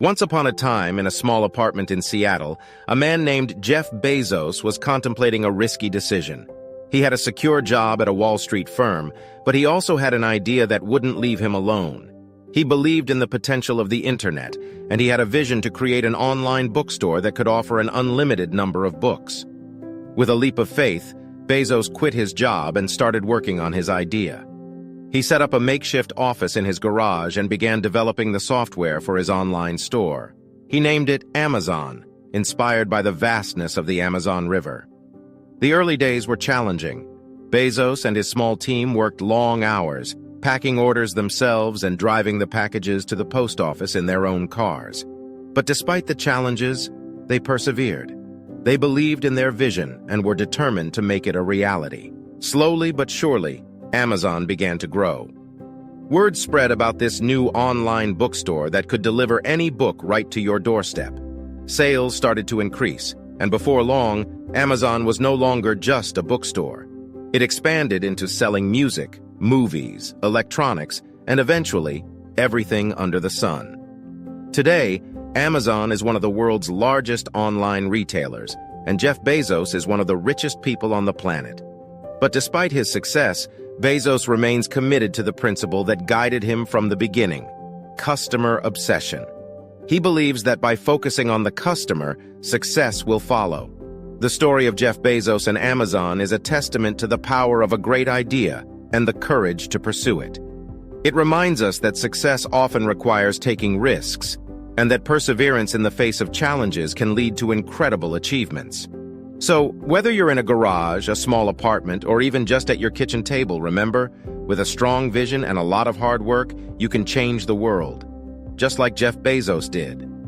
Once upon a time, in a small apartment in Seattle, a man named Jeff Bezos was contemplating a risky decision. He had a secure job at a Wall Street firm, but he also had an idea that wouldn't leave him alone. He believed in the potential of the internet, and he had a vision to create an online bookstore that could offer an unlimited number of books. With a leap of faith, Bezos quit his job and started working on his idea. He set up a makeshift office in his garage and began developing the software for his online store. He named it Amazon, inspired by the vastness of the Amazon River. The early days were challenging. Bezos and his small team worked long hours, packing orders themselves and driving the packages to the post office in their own cars. But despite the challenges, they persevered. They believed in their vision and were determined to make it a reality. Slowly but surely, Amazon began to grow. Word spread about this new online bookstore that could deliver any book right to your doorstep. Sales started to increase, and before long, Amazon was no longer just a bookstore. It expanded into selling music, movies, electronics, and eventually, everything under the sun. Today, Amazon is one of the world's largest online retailers, and Jeff Bezos is one of the richest people on the planet. But despite his success, Bezos remains committed to the principle that guided him from the beginning: customer obsession. He believes that by focusing on the customer, success will follow. The story of Jeff Bezos and Amazon is a testament to the power of a great idea and the courage to pursue it. It reminds us that success often requires taking risks, and that perseverance in the face of challenges can lead to incredible achievements. So, whether you're in a garage, a small apartment, or even just at your kitchen table, remember, with a strong vision and a lot of hard work, you can change the world, just like Jeff Bezos did.